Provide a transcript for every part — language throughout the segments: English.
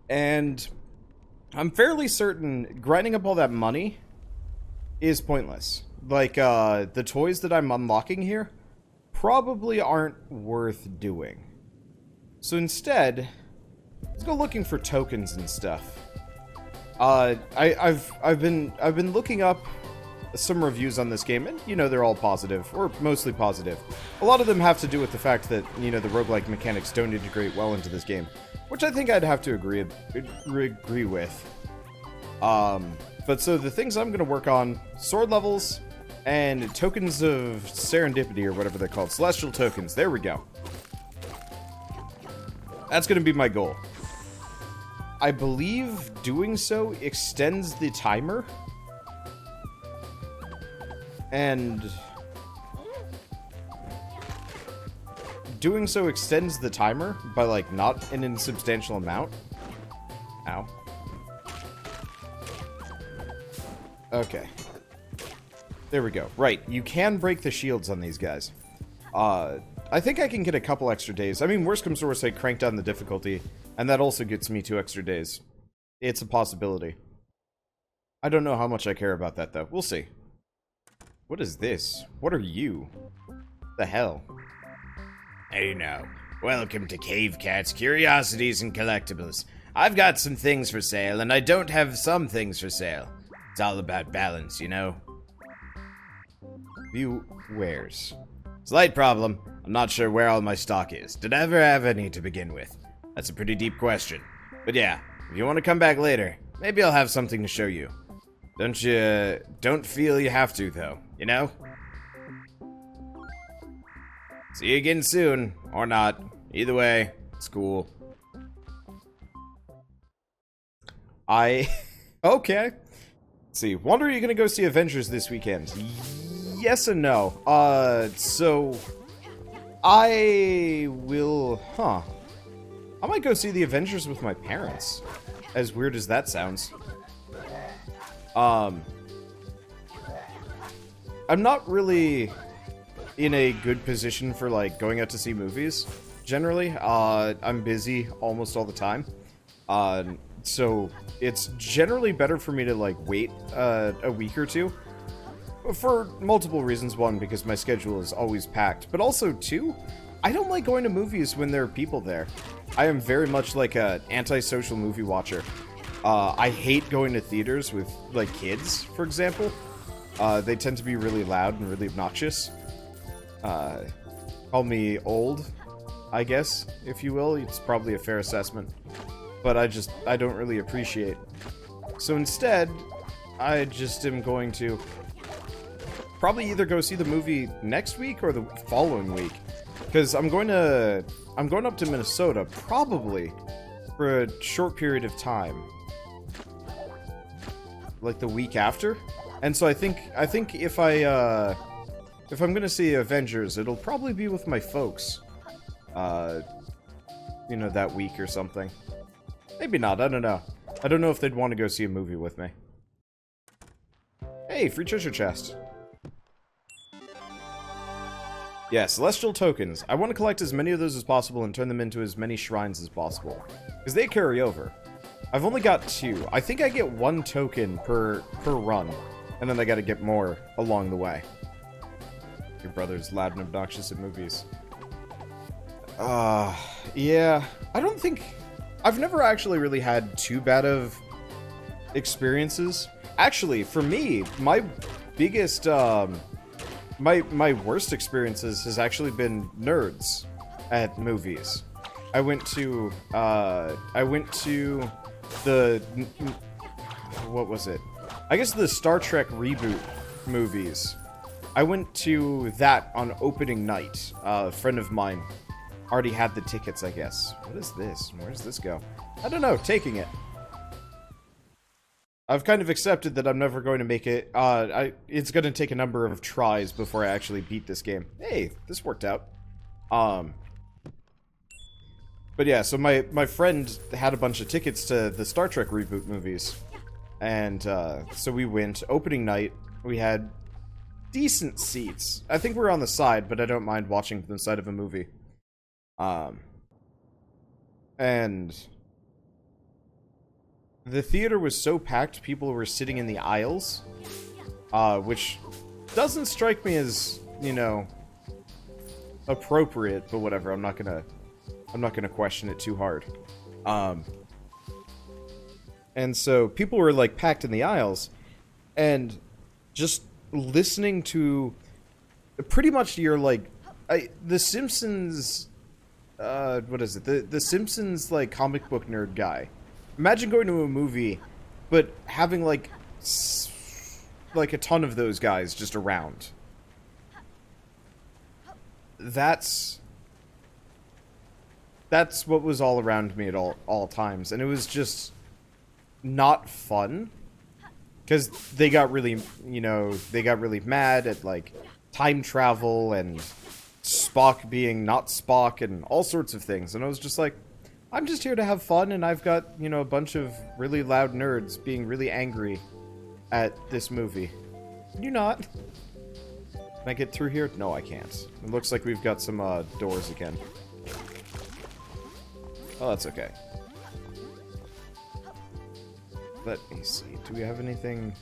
And I'm fairly certain grinding up all that money is pointless. Like, the toys that I'm unlocking here probably aren't worth doing. So instead, let's go looking for tokens and stuff. I've been looking up some reviews on this game, and you know they're all positive, or mostly positive. A lot of them have to do with the fact that, you know, the roguelike mechanics don't integrate well into this game, which I think I'd have to agree with. But so the things I'm going to work on, sword levels, and tokens of serendipity, or whatever they're called, celestial tokens, there we go. That's going to be my goal. I believe doing so extends the timer. And doing so extends the timer by, like, not an insubstantial amount. Ow. Okay. There we go. Right, you can break the shields on these guys. I think I can get a couple extra days. I mean, worst comes to worst, I crank down the difficulty, and that also gets me 2 extra days. It's a possibility. I don't know how much I care about that, though. We'll see. What is this? What are you? The hell? Hey now, welcome to Cave Cat's Curiosities and Collectibles. I've got some things for sale, and I don't have some things for sale. It's all about balance, you know? View wares. Slight problem. I'm not sure where all my stock is. Did I ever have any to begin with? That's a pretty deep question. But yeah, if you want to come back later, maybe I'll have something to show you. Don't feel you have to, though, you know? See you again soon, or not. Either way, it's cool. Okay. Let's see, Wander, are you gonna go see Avengers this weekend? Yes and no. So... I will... I might go see the Avengers with my parents. As weird as that sounds. I'm not really in a good position for, like, going out to see movies, generally. I'm busy almost all the time. So it's generally better for me to, like, wait a week or two. For multiple reasons. One, because my schedule is always packed. But also, two, I don't like going to movies when there are people there. I am very much like an antisocial movie watcher. I hate going to theaters with, like, kids, for example. They tend to be really loud and really obnoxious. Call me old, I guess, if you will. It's probably a fair assessment. But I don't really appreciate. So instead, I just am going to probably either go see the movie next week or the following week. Because I'm going up to Minnesota, probably, for a short period of time. Like the week after, and so I think if I'm gonna see Avengers, it'll probably be with my folks, you know, that week or something. Maybe not. I don't know. I don't know if they'd want to go see a movie with me. Hey, free treasure chest. Yeah, celestial tokens. I want to collect as many of those as possible and turn them into as many shrines as possible, because they carry over. I've only got 2. I think I get 1 token per run, and then I gotta get more along the way. Your brother's loud and obnoxious at movies. Yeah. I've never actually really had too bad of experiences. Actually, for me, my biggest, my worst experiences has actually been nerds at movies. I went to the, what was it? I guess the Star Trek reboot movies. I went to that on opening night. A friend of mine already had the tickets, I guess. What is this? Where does this go? I don't know, taking it. I've kind of accepted that I'm never going to make it. It's going to take a number of tries before I actually beat this game. Hey, this worked out. But yeah, so my friend had a bunch of tickets to the Star Trek reboot movies. And so we went. Opening night, we had decent seats. I think we were on the side, but I don't mind watching from the side of a movie. And the theater was so packed, people were sitting in the aisles, which doesn't strike me as, you know, appropriate, but whatever. I'm not gonna question it too hard. And so people were like packed in the aisles, and just listening to pretty much your like the Simpsons. What is it? The Simpsons like comic book nerd guy. Imagine going to a movie, but having like a ton of those guys just around. That's what was all around me at all times, and it was just not fun, because they got really, you know, they got really mad at like time travel and Spock being not Spock and all sorts of things, and I was just like, I'm just here to have fun, and I've got, you know, a bunch of really loud nerds being really angry at this movie. Can you not? Can I get through here? No, I can't. It looks like we've got some doors again. Oh, that's okay. Let me see. Do we have anything?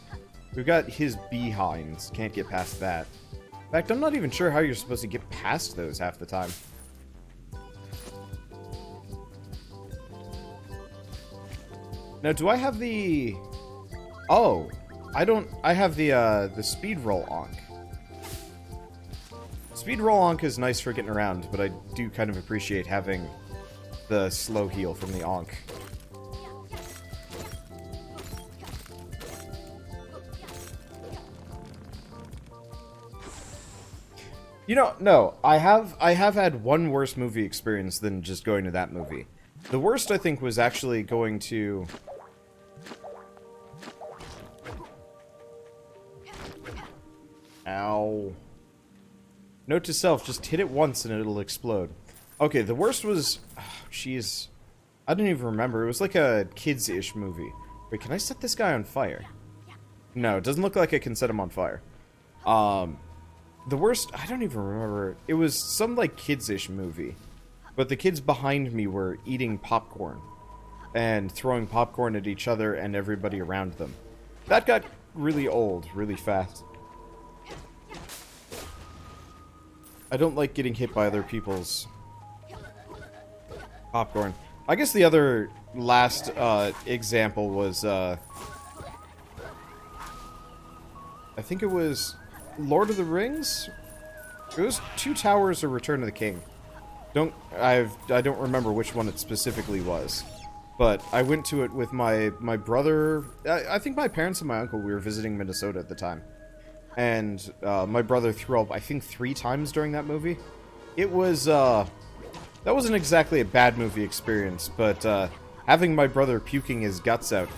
We've got his behinds. Can't get past that. In fact, I'm not even sure how you're supposed to get past those half the time. Now, do I have the... Oh, I don't... I have the speed roll onk. Speed roll onk is nice for getting around, but I do kind of appreciate having the slow heal from the onk. You know, no, I have had one worse movie experience than just going to that movie. The worst, I think, was actually going to... Ow. Note to self, just hit it once and it'll explode. Okay, the worst was... Jeez. I don't even remember. It was like a kids-ish movie. Wait, can I set this guy on fire? No, it doesn't look like I can set him on fire. The worst... I don't even remember. It was some, like, kids-ish movie. But the kids behind me were eating popcorn. And throwing popcorn at each other and everybody around them. That got really old really fast. I don't like getting hit by other people's popcorn. I guess the other last example was, I think it was Lord of the Rings? It was Two Towers or Return of the King. I don't remember which one it specifically was. But I went to it with my brother. I think my parents and my uncle, we were visiting Minnesota at the time. And my brother threw up, I think, 3 times during that movie. It was, that wasn't exactly a bad movie experience, but having my brother puking his guts out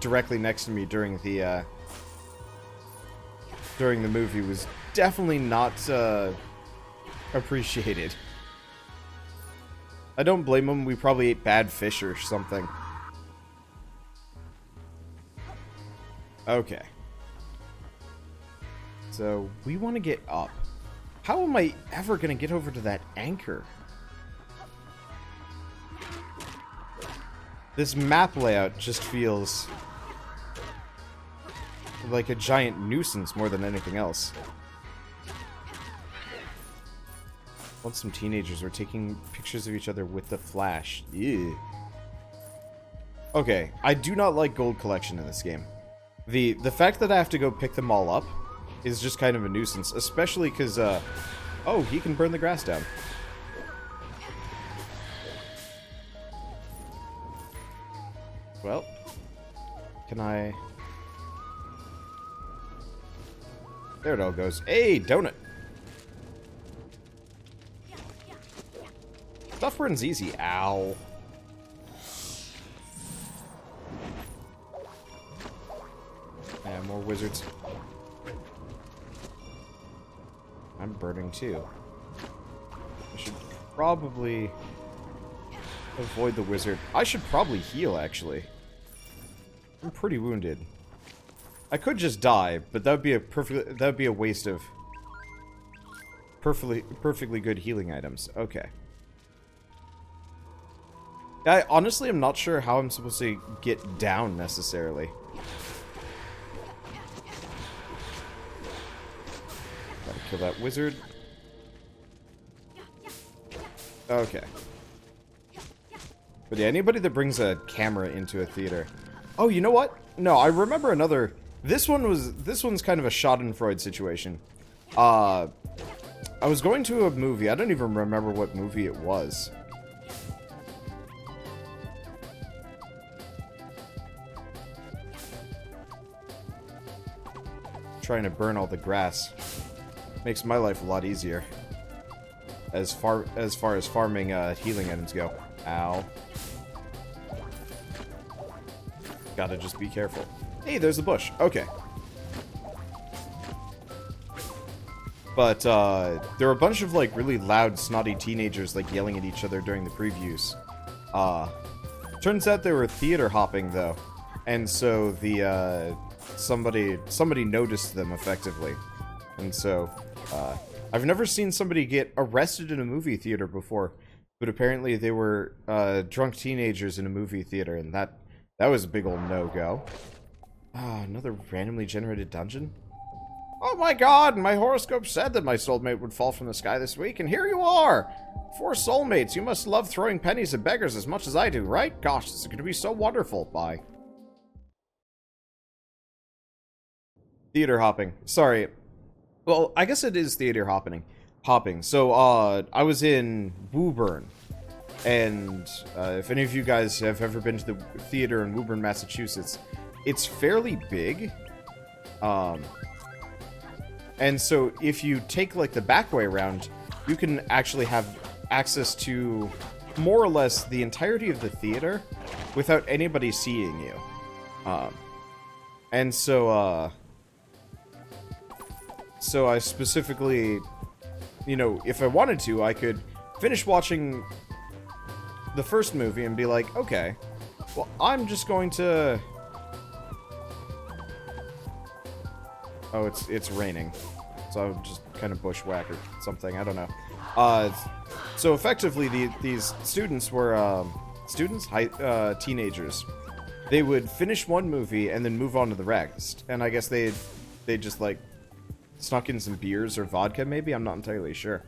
directly next to me during the movie was definitely not appreciated. I don't blame him. We probably ate bad fish or something. Okay. So, we want to get up. How am I ever going to get over to that anchor? This map layout just feels like a giant nuisance more than anything else. Once some teenagers were taking pictures of each other with the flash. Ew. Okay, I do not like gold collection in this game. The fact that I have to go pick them all up is just kind of a nuisance, especially because, oh, he can burn the grass down. Well, can I... There it all goes. Hey, donut! Stuff runs easy. Ow. Yeah, more wizards. I'm burning too. I should probably avoid the wizard. I should probably heal, actually. I'm pretty wounded. I could just die, but that would be a waste of perfectly good healing items. Okay. I honestly am not sure how I'm supposed to get down, necessarily. Gotta kill that wizard. Okay. But yeah, anybody that brings a camera into a theater... Oh, you know what? No, I remember another... This one's kind of a schadenfreude situation. I was going to a movie. I don't even remember what movie it was. Trying to burn all the grass makes my life a lot easier. As far as farming healing items go. Ow. Gotta just be careful. Hey, there's a bush. Okay. But there were a bunch of like really loud, snotty teenagers like yelling at each other during the previews. Turns out they were theater hopping though, and so the somebody noticed them effectively, and so I've never seen somebody get arrested in a movie theater before, but apparently they were drunk teenagers in a movie theater, and that was a big old no-go. Another randomly generated dungeon? Oh my god, my horoscope said that my soulmate would fall from the sky this week, and here you are! 4 soulmates, you must love throwing pennies at beggars as much as I do, right? Gosh, this is going to be so wonderful. Bye. Theater hopping. Sorry. Well, I guess it is theater hopping. So, I was in Woburn. And, if any of you guys have ever been to the theater in Woburn, Massachusetts, it's fairly big. And so, if you take, like, the back way around, you can actually have access to more or less the entirety of the theater without anybody seeing you. And so, so I specifically, you know, if I wanted to, I could finish watching the first movie and be like, okay, well, I'm just going to... Oh, it's raining. So I'll just kind of bushwhack or something. I don't know. So effectively, these students were teenagers. They would finish one movie and then move on to the next. And I guess they just like snuck in some beers or vodka, maybe. I'm not entirely sure.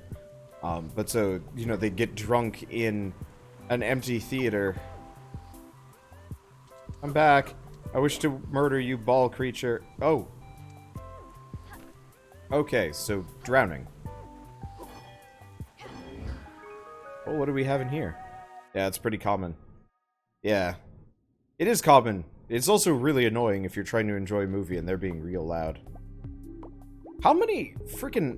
But so you know, they'd get drunk in an empty theater. I'm back. I wish to murder you, ball creature. Oh. Okay, so drowning. Well, what do we have in here? Yeah, it's pretty common. Yeah. It is common. It's also really annoying if you're trying to enjoy a movie and they're being real loud. How many freaking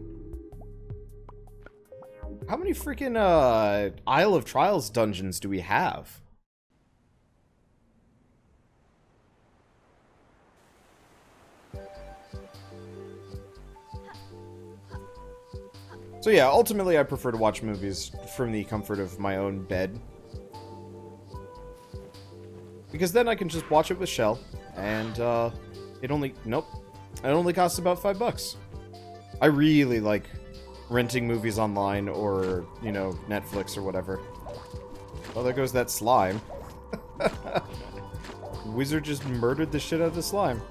Isle of Trials dungeons do we have? So yeah, ultimately I prefer to watch movies from the comfort of my own bed. Because then I can just watch it with Shell, and it only costs about $5. I really like renting movies online or, you know, Netflix or whatever. Oh, there goes that slime. Wizard just murdered the shit out of the slime.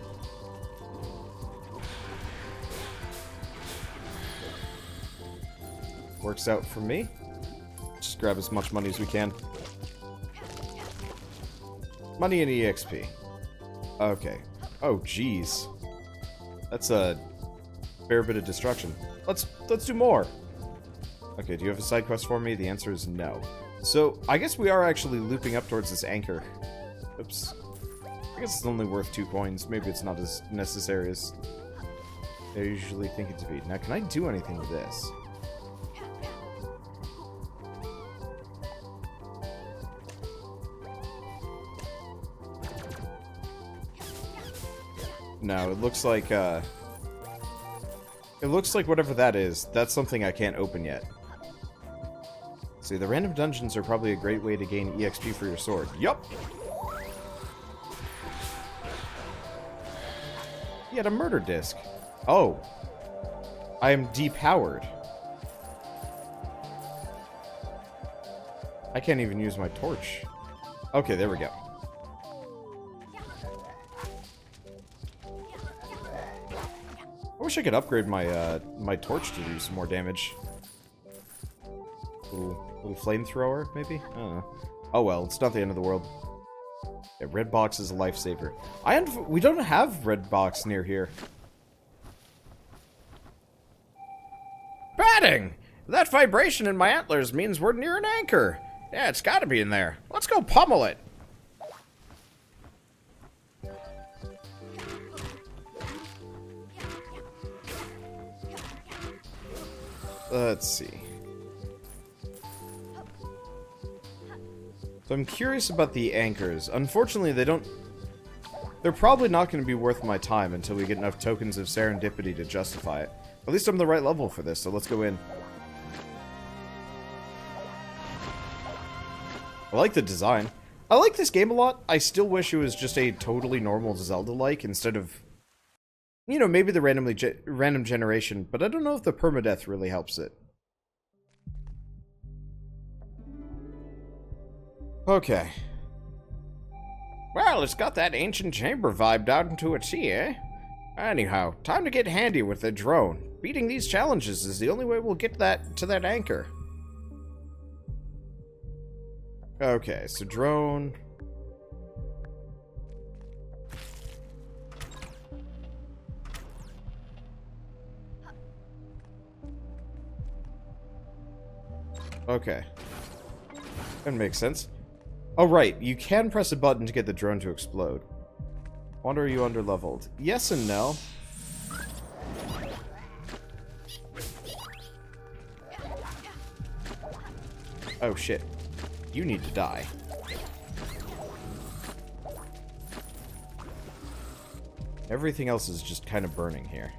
Works out for me. Just grab as much money as we can. Money and EXP. Okay. Oh, jeez. That's a fair bit of destruction. Let's do more. Okay, do you have a side quest for me? The answer is no. So, I guess we are actually looping up towards this anchor. Oops. I guess it's only worth 2 coins. Maybe it's not as necessary as I usually think it to be. Now, can I do anything with this? No, it looks like whatever that is, that's something I can't open yet. See, the random dungeons are probably a great way to gain EXP for your sword. Yup! He had a murder disc. Oh. I am depowered. I can't even use my torch. Okay, there we go. I wish I could upgrade my my torch to do some more damage. Little flamethrower, maybe? I don't know. Oh well, it's not the end of the world. Yeah, red box is a lifesaver. We don't have red box near here. Batting! That vibration in my antlers means we're near an anchor. Yeah, it's gotta be in there. Let's go pummel it. Let's see. So I'm curious about the anchors. Unfortunately, they're probably not going to be worth my time until we get enough tokens of serendipity to justify it. At least I'm the right level for this, so let's go in. I like the design. I like this game a lot. I still wish it was just a totally normal Zelda-like instead of, you know, maybe the random generation, but I don't know if the permadeath really helps it. Okay. Well, it's got that ancient chamber vibe down to a T, eh? Anyhow, time to get handy with the drone. Beating these challenges is the only way we'll get to that anchor. Okay, so drone. Okay. That makes sense. Oh, right. You can press a button to get the drone to explode. Wonder, are you underleveled? Yes and no. Oh, shit. You need to die. Everything else is just kind of burning here.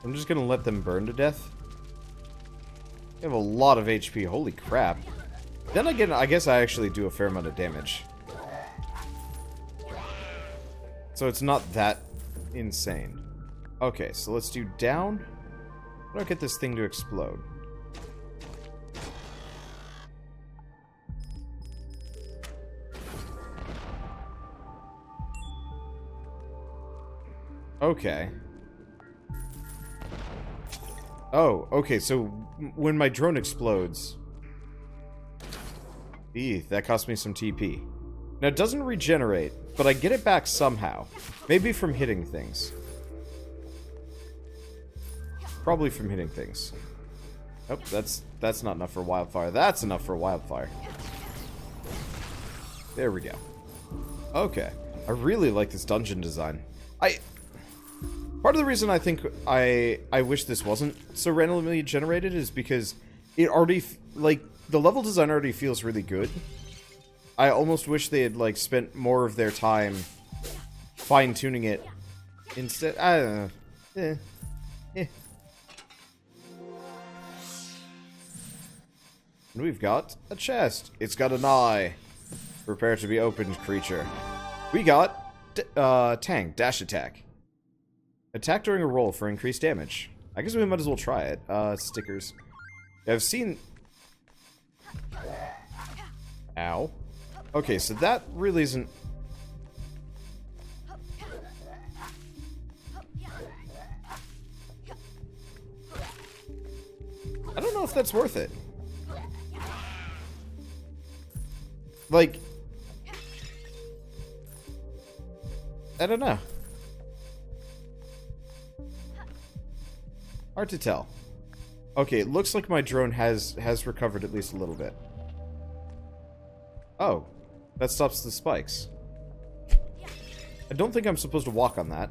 I'm just gonna let them burn to death. They have a lot of HP, holy crap. Then again, I guess I actually do a fair amount of damage. So it's not that insane. Okay, so let's do down. How do I get this thing to explode? Okay. Oh, okay, so when my drone explodes... that cost me some TP. Now, it doesn't regenerate, but I get it back somehow. Maybe from hitting things. Probably from hitting things. Oh, that's not enough for wildfire. That's enough for wildfire. There we go. Okay. I really like this dungeon design. Part of the reason I think I wish this wasn't so randomly generated is because it already, like, the level design already feels really good. I almost wish they had, like, spent more of their time fine-tuning it instead. I don't know. And we've got a chest. It's got an eye. Prepare to be opened, creature. We got Tang, dash attack. Attack during a roll for increased damage. I guess we might as well try it. Stickers. I've seen... Ow. Okay, so that really isn't... I don't know if that's worth it. Like... I don't know. Hard to tell. Okay, it looks like my drone has recovered at least a little bit. Oh, that stops the spikes. I don't think I'm supposed to walk on that,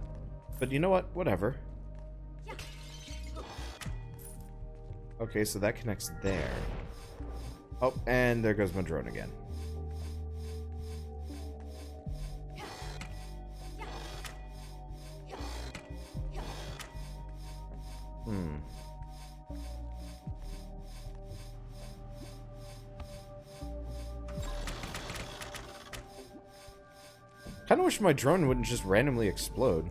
but you know what? Whatever. Okay, so that connects there. Oh, and there goes my drone again. Kind kind of wish my drone wouldn't just randomly explode.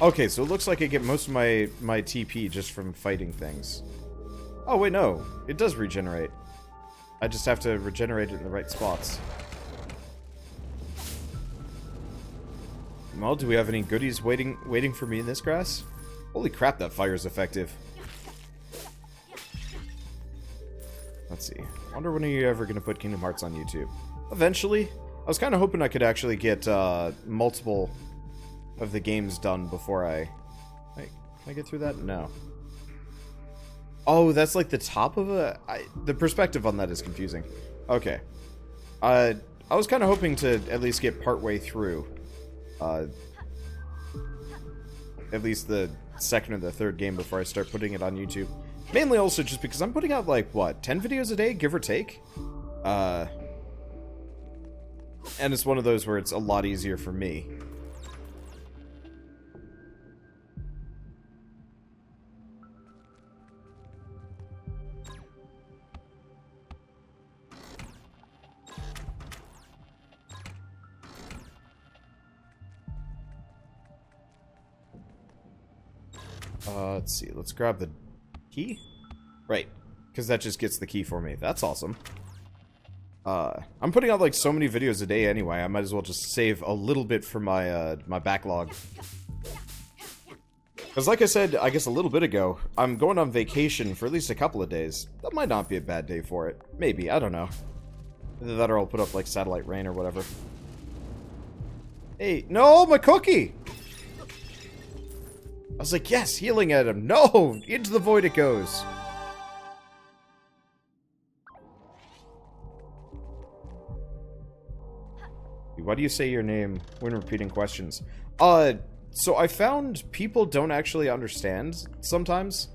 Okay, so it looks like I get most of my TP just from fighting things. Oh, wait, no. It does regenerate. I just have to regenerate it in the right spots. Well, do we have any goodies waiting for me in this grass? Holy crap, that fire is effective. Let's see. Wonder when are you ever going to put Kingdom Hearts on YouTube? Eventually. I was kind of hoping I could actually get multiple of the games done before I... Wait, can I get through that? No. Oh, that's like the top of a... the perspective on that is confusing. Okay. I was kind of hoping to at least get partway through. At least the second or the third game before I start putting it on YouTube. Mainly also just because I'm putting out, like, what, 10 videos a day, give or take? And it's one of those where it's a lot easier for me. Let's see, let's grab the key? Right, because that just gets the key for me. That's awesome. I'm putting out like so many videos a day anyway, I might as well just save a little bit for my, my backlog. Because like I said, I guess a little bit ago, I'm going on vacation for at least a couple of days. That might not be a bad day for it. Maybe, I don't know. Either that or I'll put up like satellite rain or whatever. Hey, no, my cookie! I was like, yes, healing at him. No! Into the void it goes. Why do you say your name when repeating questions? So I found people don't actually understand sometimes,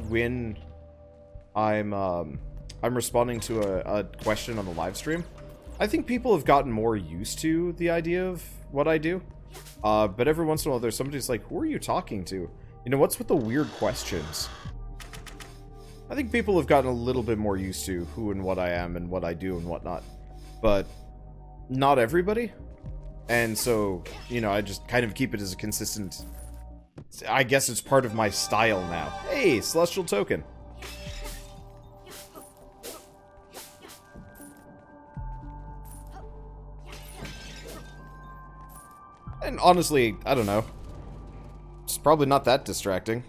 when I'm responding to a question on the live stream. I think people have gotten more used to the idea of what I do. But every once in a while there's somebody who's like, who are you talking to? You know, what's with the weird questions? I think people have gotten a little bit more used to who and what I am and what I do and whatnot. But not everybody. And so, you know, I just kind of keep it as a consistent... I guess it's part of my style now. Hey, Celestial Token. And honestly, I don't know. It's probably not that distracting.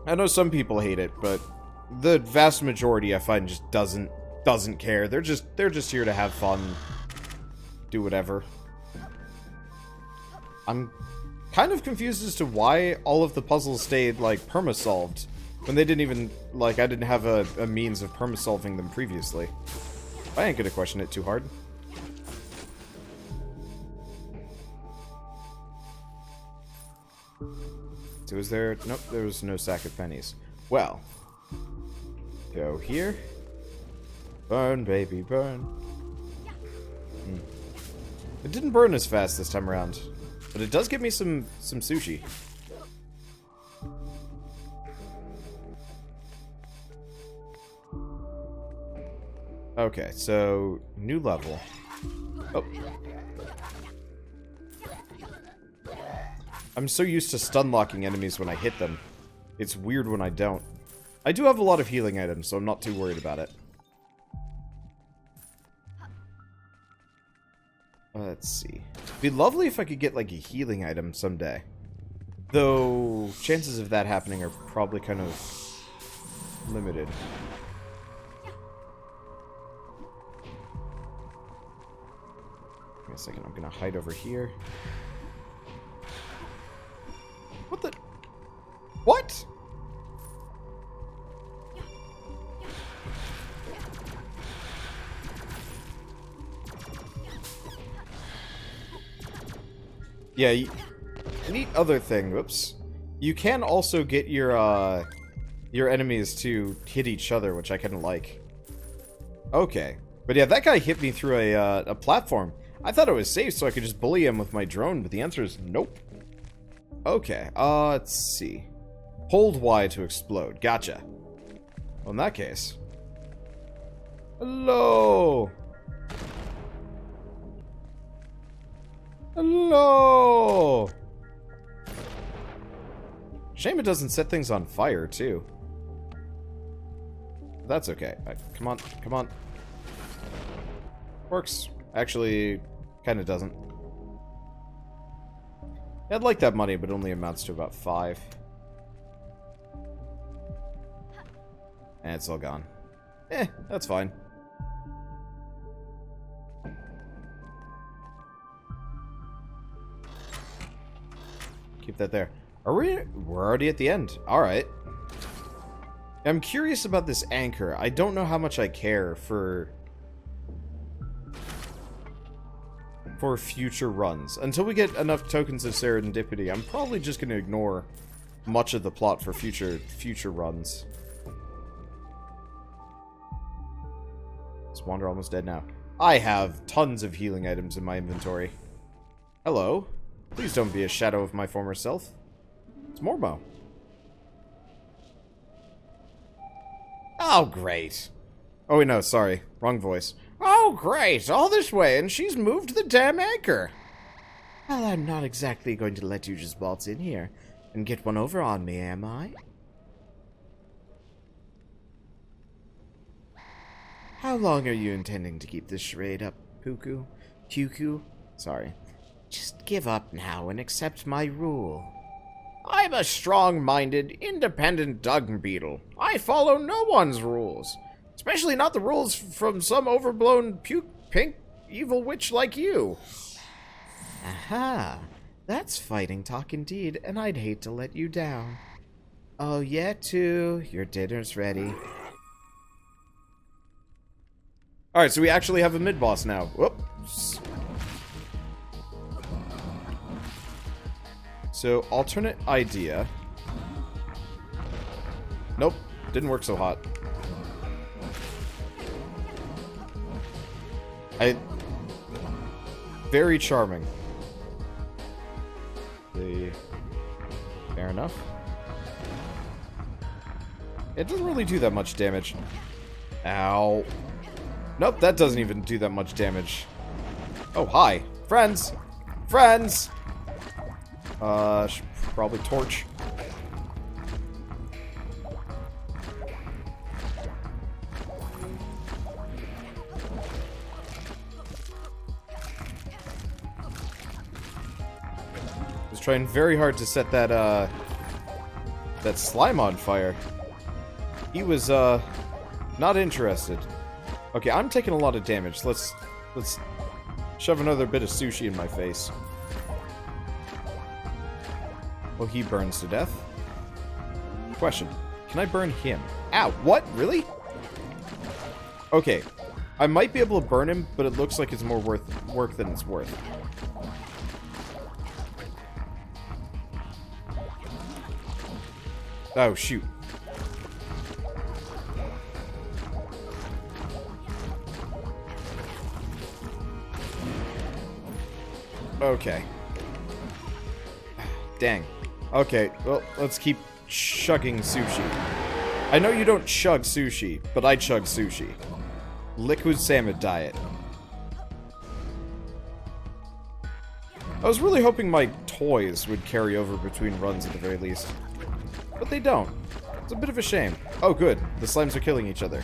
I know some people hate it, but the vast majority I find just doesn't care. They're just here to have fun, do whatever. I'm kind of confused as to why all of the puzzles stayed like perma-solved when they didn't even, like, I didn't have a means of perma-solving them previously. I ain't gonna question it too hard. So was there... Nope, there was no sack of pennies. Well. Go here. Burn, baby, burn. It didn't burn as fast this time around. But it does give me some sushi. Okay, so... New level. Oh. I'm so used to stun locking enemies when I hit them. It's weird when I don't. I do have a lot of healing items, so I'm not too worried about it. Let's see. It'd be lovely if I could get like a healing item someday. Though, chances of that happening are probably kind of limited. Wait a second, I'm gonna hide over here. What the... What? Yeah, neat other thing, whoops. You can also get your enemies to hit each other, which I kinda like. Okay. But yeah, that guy hit me through a platform. I thought it was safe so I could just bully him with my drone, but the answer is nope. Okay, let's see. Hold Y to explode. Gotcha. Well, in that case... Hello! Hello! Shame it doesn't set things on fire, too. That's okay. Come on, come on. Works. Actually, kind of doesn't. I'd like that money, but it only amounts to about 5. And it's all gone. That's fine. Keep that there. We're already at the end. Alright. I'm curious about this anchor. I don't know how much I care for future runs. Until we get enough tokens of serendipity, I'm probably just going to ignore much of the plot for future runs. Is Wander almost dead now? I have tons of healing items in my inventory. Hello. Please don't be a shadow of my former self. It's Mormo. Oh, great. Oh, wait, no, sorry. Wrong voice. Oh, great. All this way, and she's moved the damn anchor. Well, I'm not exactly going to let you just waltz in here and get one over on me, am I? How long are you intending to keep this charade up, Puku? Puku? Sorry. Just give up now and accept my rule. I'm a strong-minded, independent dung beetle. I follow no one's rules. Especially not the rules from some overblown pink evil witch like you. Aha. That's fighting talk indeed, and I'd hate to let you down. Oh, yeah, too. Your dinner's ready. Alright, so we actually have a mid-boss now. Whoops. So, alternate idea. Nope. Didn't work so hot. Very charming. Fair enough. It doesn't really do that much damage. Ow. Nope, that doesn't even do that much damage. Oh, hi. Friends! Friends! Should probably torch. Was trying very hard to set that, that slime on fire. He was, not interested. Okay, I'm taking a lot of damage. Let's shove another bit of sushi in my face. Well, he burns to death. Question. Can I burn him? Ow, what? Really? Okay. I might be able to burn him, but it looks like it's more work than it's worth. Oh, shoot. Okay. Dang. Okay, well, let's keep chugging sushi. I know you don't chug sushi, but I chug sushi. Liquid salmon diet. I was really hoping my toys would carry over between runs at the very least. But they don't. It's a bit of a shame. Oh, good. The slimes are killing each other.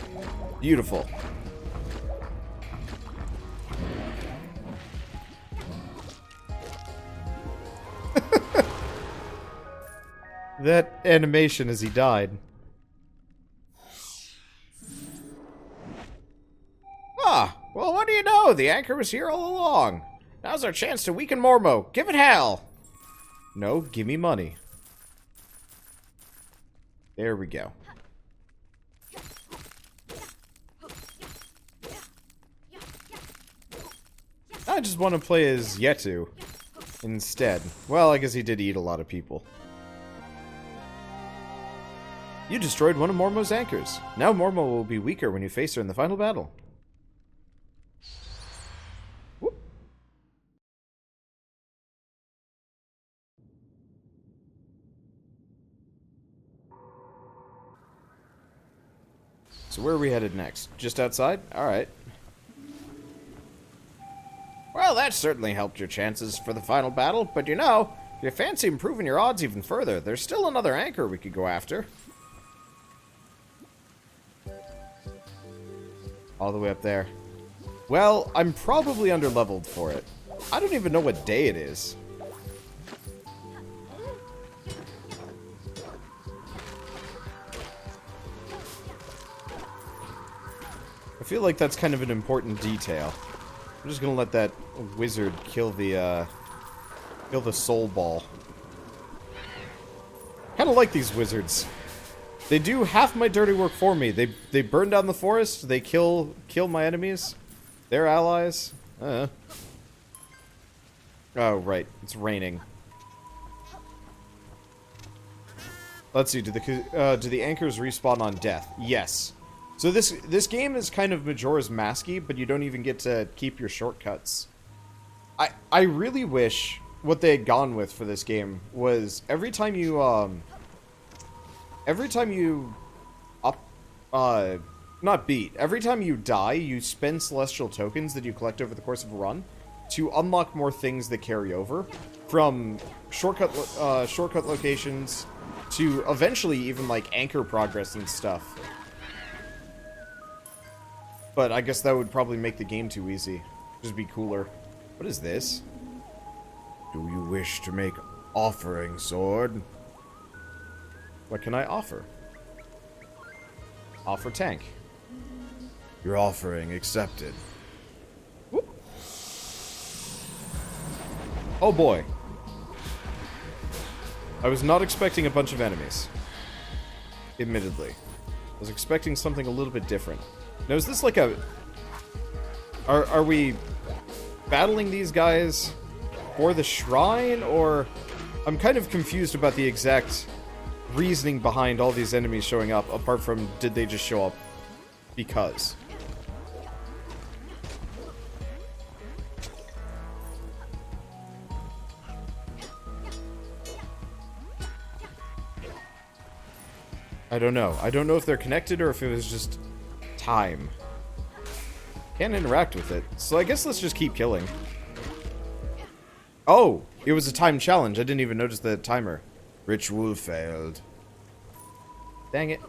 Beautiful. That animation as he died. Ah, well, what do you know? The anchor was here all along. Now's our chance to weaken Mormo. Give it hell! No, give me money. There we go. I just want to play as Yetu instead. Well, I guess he did eat a lot of people. You destroyed one of Mormo's anchors. Now Mormo will be weaker when you face her in the final battle. Whoop. So where are we headed next? Just outside? Alright. Well, that certainly helped your chances for the final battle, but you know, if you fancy improving your odds even further, there's still another anchor we could go after. All the way up there. Well, I'm probably underleveled for it. I don't even know what day it is. I feel like that's kind of an important detail. I'm just gonna let that wizard kill the soul ball. Kinda like these wizards. They do half my dirty work for me. They burn down the forest, they kill my enemies. Their allies. Oh, right. It's raining. Let's see, do the anchors respawn on death? Yes. So this game is kind of Majora's Masky, but you don't even get to keep your shortcuts. I really wish what they had gone with for this game was every time you die, you spend celestial tokens that you collect over the course of a run to unlock more things that carry over, from shortcut locations to eventually even like anchor progress and stuff. But I guess that would probably make the game too easy. Just be cooler. What is this? Do you wish to make offering, sword? What can I offer? Offer tank. Your offering accepted. Whoop. Oh boy. I was not expecting a bunch of enemies. Admittedly. I was expecting something a little bit different. Now, is this like a... Are we battling these guys for the shrine, or... I'm kind of confused about the exact reasoning behind all these enemies showing up, apart from did they just show up because. I don't know. I don't know if they're connected or if it was just time. Can't interact with it. So I guess let's just keep killing. Oh! It was a time challenge. I didn't even notice the timer. Ritual failed. Dang it.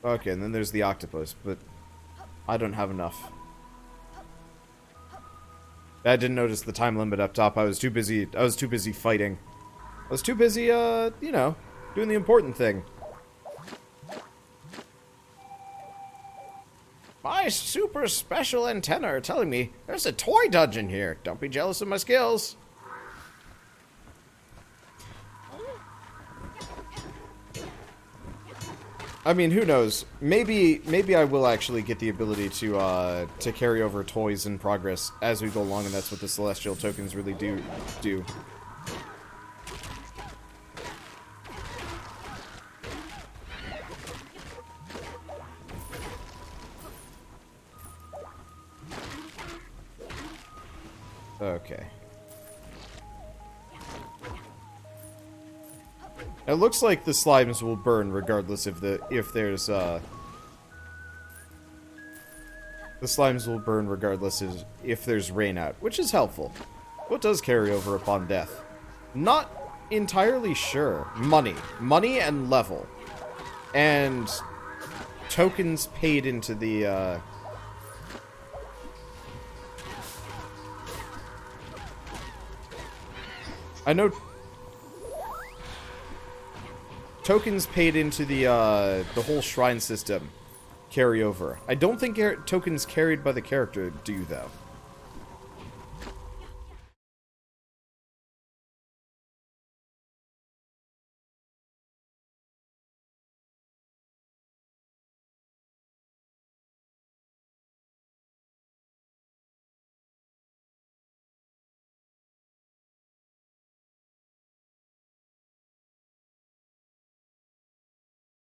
Okay, and then there's the octopus, but I don't have enough. I didn't notice the time limit up top. I was too busy fighting. I was too busy, you know, doing the important thing. My super special antenna are telling me there's a toy dungeon here. Don't be jealous of my skills. I mean, who knows? Maybe I will actually get the ability to carry over toys in progress as we go along, and that's what the celestial tokens really do. Okay. It looks like the slimes will burn regardless if there's the slimes will burn regardless if there's rain out, which is helpful. What does carry over upon death? Not entirely sure. Money and level, and tokens paid into the I know tokens paid into the whole shrine system carry over. I don't think tokens carried by the character do, though.